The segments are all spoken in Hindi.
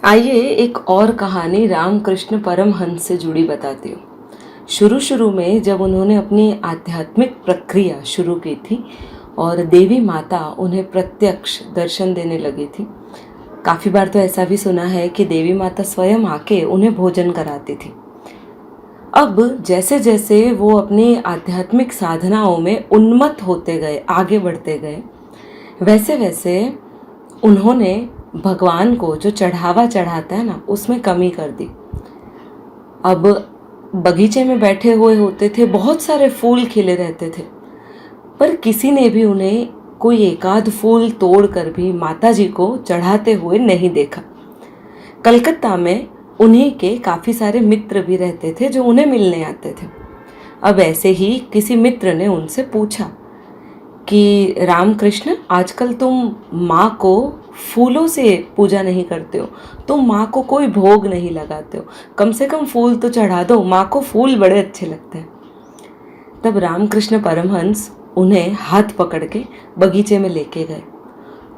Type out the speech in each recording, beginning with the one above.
आइए एक और कहानी रामकृष्ण परमहंस से जुड़ी बताती हूँ। शुरू शुरू में जब उन्होंने अपनी आध्यात्मिक प्रक्रिया शुरू की थी और देवी माता उन्हें प्रत्यक्ष दर्शन देने लगी थी। काफ़ी बार तो ऐसा भी सुना है कि देवी माता स्वयं आके उन्हें भोजन कराती थी। अब जैसे जैसे वो अपनी आध्यात्मिक साधनाओं में उन्मत्त होते गए, आगे बढ़ते गए, वैसे वैसे उन्होंने भगवान को जो चढ़ावा चढ़ाता है ना, उसमें कमी कर दी। अब बगीचे में बैठे हुए होते थे, बहुत सारे फूल खिले रहते थे, पर किसी ने भी उन्हें कोई एकाध फूल तोड़ कर भी माता जी को चढ़ाते हुए नहीं देखा। कलकत्ता में उन्हीं के काफ़ी सारे मित्र भी रहते थे जो उन्हें मिलने आते थे। अब ऐसे ही किसी मित्र ने उनसे पूछा कि रामकृष्ण, आजकल तुम माँ को फूलों से पूजा नहीं करते हो, तुम माँ को कोई भोग नहीं लगाते हो, कम से कम फूल तो चढ़ा दो, माँ को फूल बड़े अच्छे लगते हैं। तब रामकृष्ण परमहंस उन्हें हाथ पकड़ के बगीचे में लेके गए।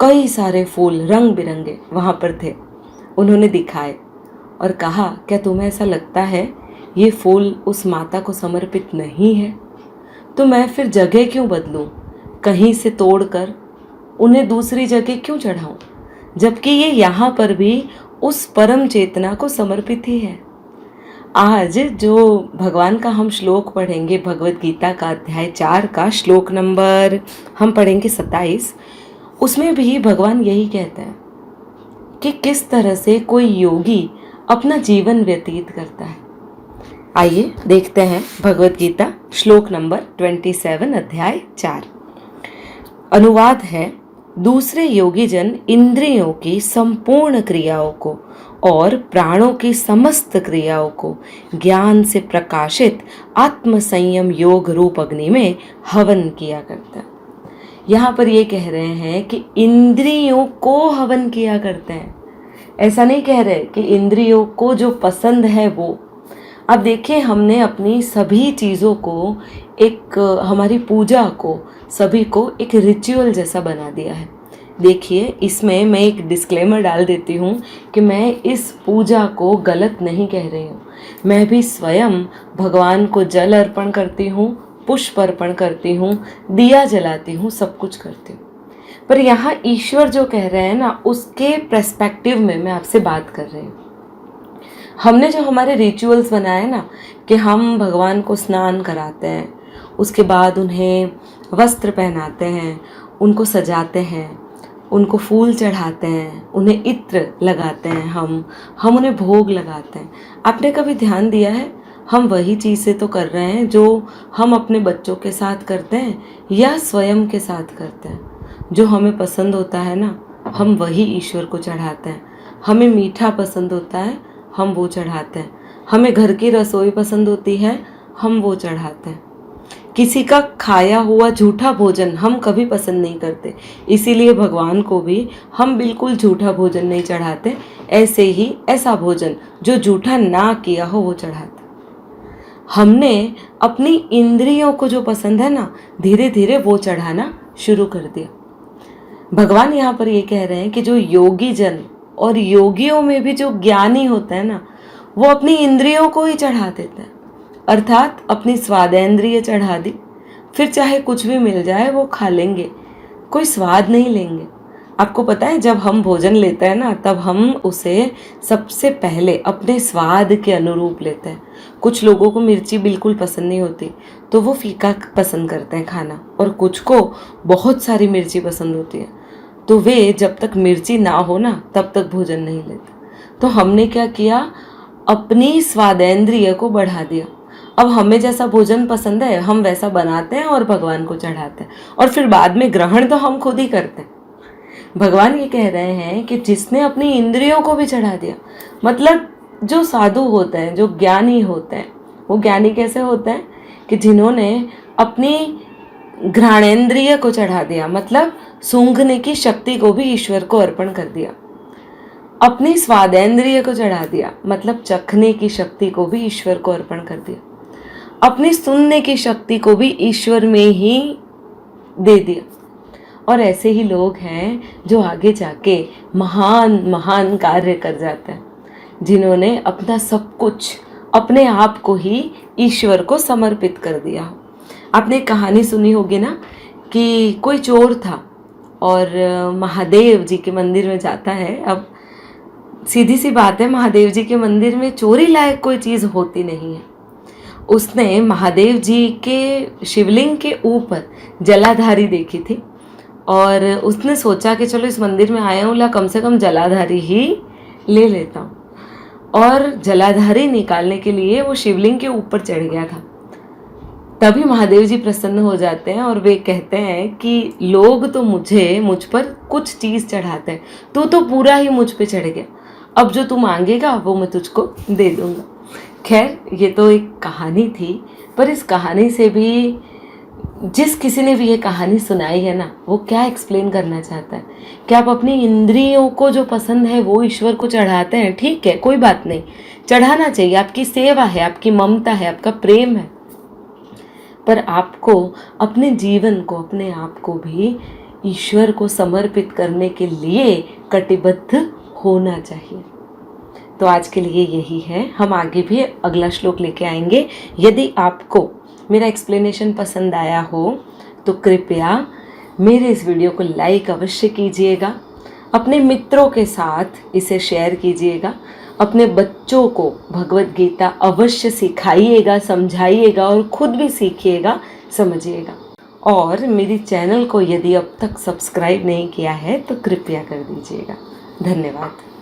कई सारे फूल रंग बिरंगे वहाँ पर थे, उन्होंने दिखाए और कहा, क्या तुम्हें ऐसा लगता है ये फूल उस माता को समर्पित नहीं है? तो मैं फिर जगह क्यों बदलूं, कहीं से तोड़कर उन्हें दूसरी जगह क्यों चढ़ाऊं, जबकि ये यहाँ पर भी उस परम चेतना को समर्पित ही है। आज जो भगवान का हम श्लोक पढ़ेंगे, भगवत गीता का अध्याय 4 का श्लोक नंबर हम पढ़ेंगे 27, उसमें भी भगवान यही कहते हैं कि किस तरह से कोई योगी अपना जीवन व्यतीत करता है। आइए देखते हैं भगवत गीता श्लोक नंबर 27 अध्याय 4। अनुवाद है, दूसरे योगीजन इंद्रियों की संपूर्ण क्रियाओं को और प्राणों की समस्त क्रियाओं को ज्ञान से प्रकाशित आत्म संयम योग रूप अग्नि में हवन किया करता है। यहाँ पर ये कह रहे हैं कि इंद्रियों को हवन किया करते हैं, ऐसा नहीं कह रहे कि इंद्रियों को जो पसंद है वो। अब देखिए, हमने अपनी सभी चीज़ों को हमारी पूजा को, सभी को एक रिचुअल जैसा बना दिया है। देखिए, इसमें मैं एक डिस्क्लेमर डाल देती हूँ कि मैं इस पूजा को गलत नहीं कह रही हूँ। मैं भी स्वयं भगवान को जल अर्पण करती हूँ, पुष्प अर्पण करती हूँ, दिया जलाती हूँ, सब कुछ करती हूँ। पर यहाँ ईश्वर जो कह रहे हैं ना, उसके पर्सपेक्टिव में मैं आपसे बात कर रही हूँ। हमने जो हमारे रिचुअल्स बनाए ना, कि हम भगवान को स्नान कराते हैं, उसके बाद उन्हें वस्त्र पहनाते हैं, उनको सजाते हैं, उनको फूल चढ़ाते हैं, उन्हें इत्र लगाते हैं, हम उन्हें भोग लगाते हैं। आपने कभी ध्यान दिया है, हम वही चीज़ें तो कर रहे हैं जो हम अपने बच्चों के साथ करते हैं या स्वयं के साथ करते हैं। जो हमें पसंद होता है ना, हम वही ईश्वर को चढ़ाते हैं। हमें मीठा पसंद होता है, हम वो चढ़ाते हैं। हमें घर की रसोई पसंद होती है, हम वो चढ़ाते हैं। किसी का खाया हुआ झूठा भोजन हम कभी पसंद नहीं करते, इसीलिए भगवान को भी हम बिल्कुल झूठा भोजन नहीं चढ़ाते। ऐसे ही ऐसा भोजन जो झूठा ना किया हो वो चढ़ाते। हमने अपनी इंद्रियों को जो पसंद है ना, धीरे धीरे वो चढ़ाना शुरू कर दिया। भगवान यहाँ पर ये कह रहे हैं कि जो योगी जन और योगियों में भी जो ज्ञानी होता है ना, वो अपनी इंद्रियों को ही चढ़ा देता है। अर्थात अपनी स्वादेंद्रिय चढ़ा दी, फिर चाहे कुछ भी मिल जाए वो खा लेंगे, कोई स्वाद नहीं लेंगे। आपको पता है, जब हम भोजन लेते हैं ना, तब हम उसे सबसे पहले अपने स्वाद के अनुरूप लेते हैं। कुछ लोगों को मिर्ची बिल्कुल पसंद नहीं होती, तो वो फीका पसंद करते हैं खाना, और कुछ को बहुत सारी मिर्ची पसंद होती है, तो वे जब तक मिर्ची ना हो ना, तब तक भोजन नहीं लेते। तो हमने क्या किया, अपनी स्वादेंद्रिय को बढ़ा दिया। अब हमें जैसा भोजन पसंद है हम वैसा बनाते हैं और भगवान को चढ़ाते हैं, और फिर बाद में ग्रहण तो हम खुद ही करते हैं। भगवान ये कह रहे हैं कि जिसने अपनी इंद्रियों को भी चढ़ा दिया, मतलब जो साधु होते हैं, जो ज्ञानी होते हैं, वो ज्ञानी कैसे होते हैं कि जिन्होंने अपनी घ्राणेन्द्रिय को चढ़ा दिया, मतलब सूंघने की शक्ति को भी ईश्वर को अर्पण कर दिया। अपनी स्वादेंद्रिय को चढ़ा दिया, मतलब चखने की शक्ति को भी ईश्वर को अर्पण कर दिया। अपनी सुनने की शक्ति को भी ईश्वर में ही दे दिया। और ऐसे ही लोग हैं जो आगे जाके महान महान कार्य कर जाते हैं, जिन्होंने अपना सब कुछ, अपने आप को ही ईश्वर को समर्पित कर दिया। आपने एक कहानी सुनी होगी ना कि कोई चोर था और महादेव जी के मंदिर में जाता है। अब सीधी सी बात है, महादेव जी के मंदिर में चोरी लायक कोई चीज़ होती नहीं है। उसने महादेव जी के शिवलिंग के ऊपर जलाधारी देखी थी और उसने सोचा कि चलो इस मंदिर में आया हूँ, ला कम से कम जलाधारी ही ले लेता हूँ। और जलाधारी निकालने के लिए वो शिवलिंग के ऊपर चढ़ गया था। तभी महादेव जी प्रसन्न हो जाते हैं और वे कहते हैं कि लोग तो मुझ पर कुछ चीज़ चढ़ाते हैं, तू तो पूरा ही मुझ पे चढ़ गया, अब जो तू मांगेगा वो मैं तुझको दे दूँगा। खैर, ये तो एक कहानी थी, पर इस कहानी से भी जिस किसी ने भी ये कहानी सुनाई है ना, वो क्या एक्सप्लेन करना चाहता है कि आप अपनी इंद्रियों को जो पसंद है वो ईश्वर को चढ़ाते हैं, ठीक है, कोई बात नहीं, चढ़ाना चाहिए, आपकी सेवा है, आपकी ममता है, आपका प्रेम है, पर आपको अपने जीवन को, अपने आप को भी ईश्वर को समर्पित करने के लिए कटिबद्ध होना चाहिए। तो आज के लिए यही है, हम आगे भी अगला श्लोक लेके आएंगे। यदि आपको मेरा एक्सप्लेनेशन पसंद आया हो तो कृपया मेरे इस वीडियो को लाइक अवश्य कीजिएगा, अपने मित्रों के साथ इसे शेयर कीजिएगा, अपने बच्चों को भगवत गीता अवश्य सिखाइएगा, समझाइएगा और खुद भी सीखिएगा, समझिएगा। और मेरी चैनल को यदि अब तक सब्सक्राइब नहीं किया है तो कृपया कर दीजिएगा। धन्यवाद।